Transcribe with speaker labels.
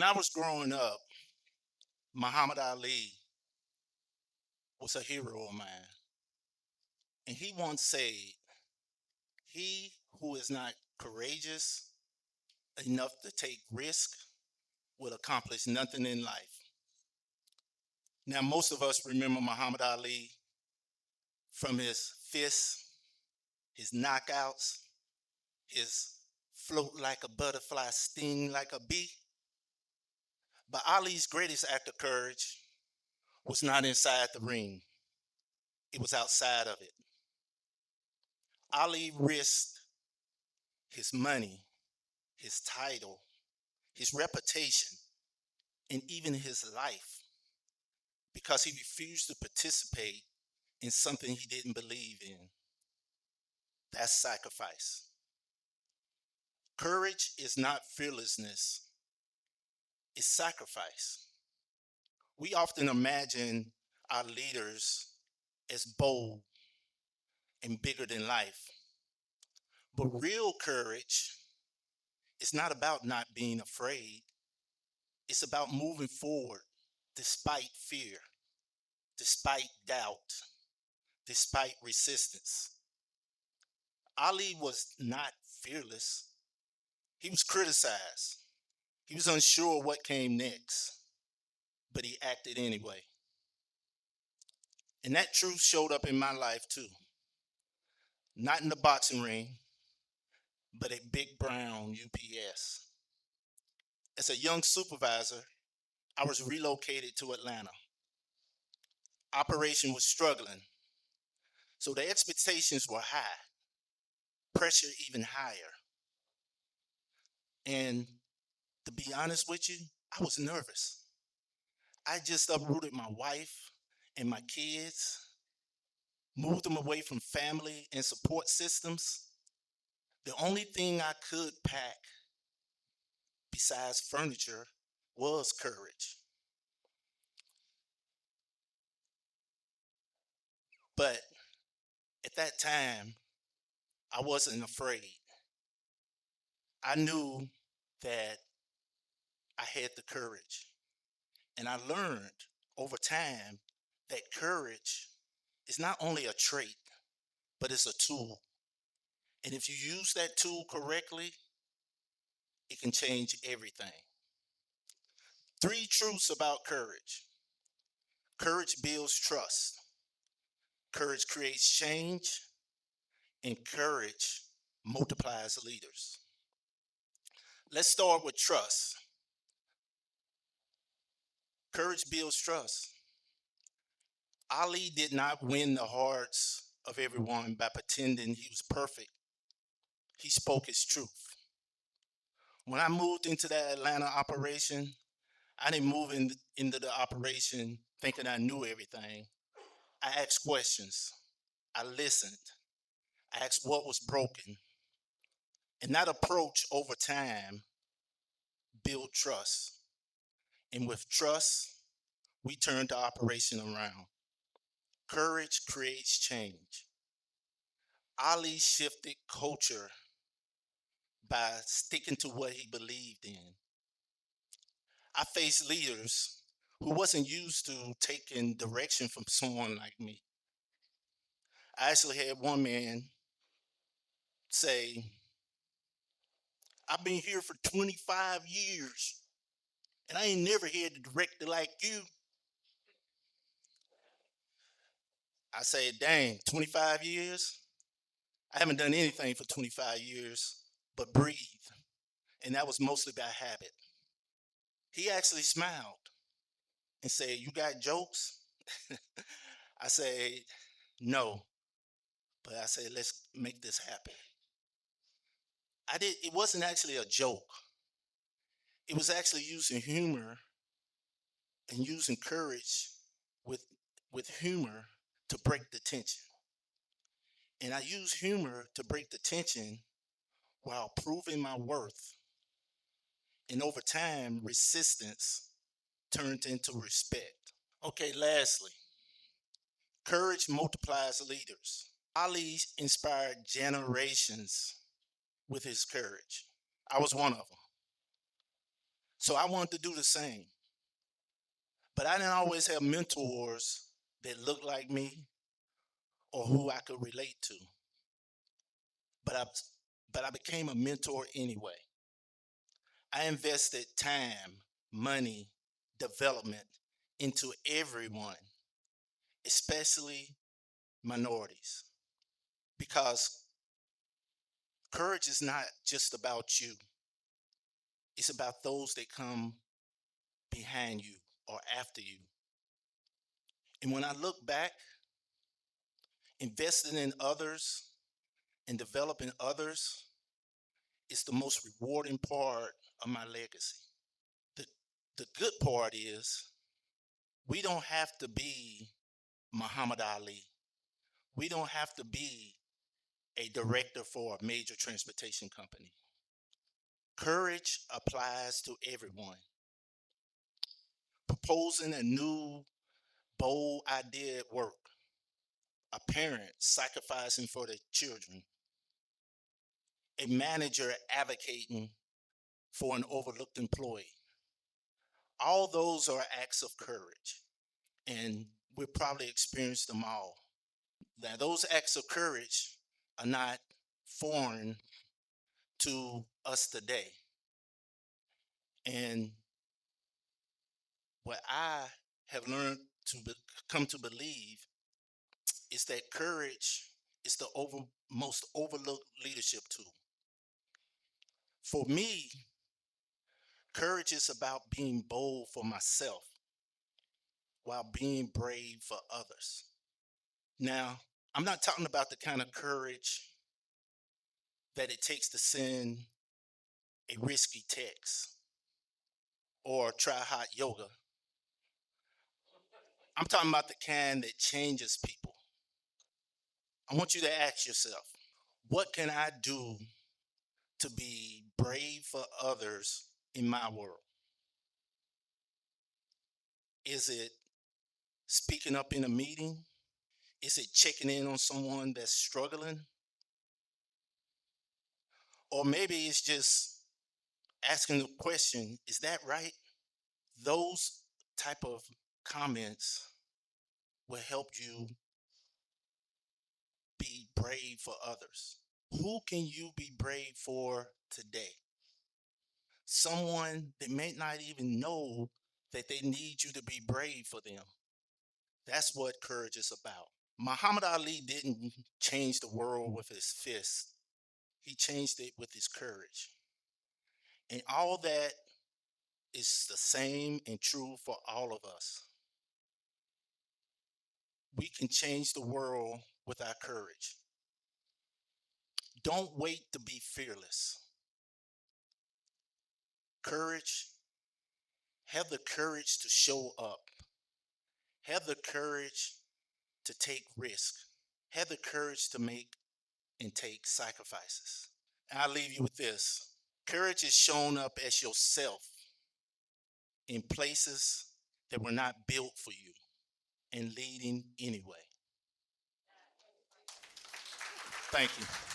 Speaker 1: When I was growing up, Muhammad Ali was a hero of mine. And he once said, "He who is not courageous enough to take risk will accomplish nothing in life." Now, most of us remember Muhammad Ali from his fists, his knockouts, his float like a butterfly, sting like a bee. But Ali's greatest act of courage was not inside the ring, it was outside of it. Ali risked his money, his title, his reputation, and even his life because he refused to participate in something he didn't believe in. That's sacrifice. Courage is not fearlessness, it's sacrifice. We often imagine our leaders as bold and bigger than life. But real courage is not about not being afraid, it's about moving forward despite fear, despite doubt, despite resistance. Ali was not fearless. He was criticized. He was unsure what came next, but he acted anyway. And that truth showed up in my life too. Not in the boxing ring, but a big brown UPS. As a young supervisor, I was relocated to Atlanta. Operation was struggling, so the expectations were high, pressure even higher. And to be honest with you, I was nervous. I just uprooted my wife and my kids, moved them away from family and support systems. The only thing I could pack besides furniture was courage. But at that time, I wasn't afraid. I knew that I had the courage. And I learned over time that courage is not only a trait, but it's a tool. And if you use that tool correctly, it can change everything. Three truths about courage: courage builds trust, courage creates change, and courage multiplies leaders. Let's start with trust. Courage builds trust. Ali did not win the hearts of everyone by pretending he was perfect. He spoke his truth. When I moved into that Atlanta operation, I didn't move into the operation thinking I knew everything. I asked questions. I listened. I asked what was broken. And that approach over time built trust. And with trust, we turned the operation around. Courage creates change. Ali shifted culture by sticking to what he believed in. I faced leaders who wasn't used to taking direction from someone like me. I actually had one man say, "I've been here for 25 years and I ain't never had a director like you." I said, "Dang, 25 years? I haven't done anything for 25 years but breathe." And that was mostly by habit. He actually smiled and said, "You got jokes?" I said, "No." But I said, "Let's make this happen." It wasn't actually a joke. It was actually using humor and using courage with humor to break the tension. And I use humor to break the tension while proving my worth. And over time, resistance turned into respect. Okay, lastly, courage multiplies leaders. Ali inspired generations with his courage. I was one of them. So I wanted to do the same. But I didn't always have mentors that looked like me or who I could relate to. But I but I became a mentor anyway. I invested time, money, development into everyone, especially minorities. Because courage is not just about you, it's about those that come behind you or after you. And when I look back, investing in others and developing others is the most rewarding part of my legacy. The, the good part is we don't have to be Muhammad Ali. We don't have to be a director for a major transportation company. Courage applies to everyone. Proposing a new, bold idea at work, a parent sacrificing for their children, a manager advocating for an overlooked employee. All those are acts of courage, and we've probably experienced them all. Now, those acts of courage are not foreign to us today. And what I have learned to come to believe is that courage is the most overlooked leadership tool. For me, courage is about being bold for myself while being brave for others. Now, I'm not talking about the kind of courage that it takes to send a risky text or try hot yoga. I'm talking about the kind that changes people. I want you to ask yourself, what can I do to be brave for others in my world? Is it speaking up in a meeting? Is it checking in on someone that's struggling? Or maybe it's just asking the question, is that right? Those type of comments will help you be brave for others. Who can you be brave for today? Someone that may not even know that they need you to be brave for them. That's what courage is about. Muhammad Ali didn't change the world with his fists. He changed it with his courage. And all that is the same and true for all of us. We can change the world with our courage. Don't wait to be fearless. Courage, have the courage to show up. Have the courage to take risk. Have the courage to make and take sacrifices. And I'll leave you with this. Courage is showing up as yourself in places that were not built for you and leading anyway. Thank you.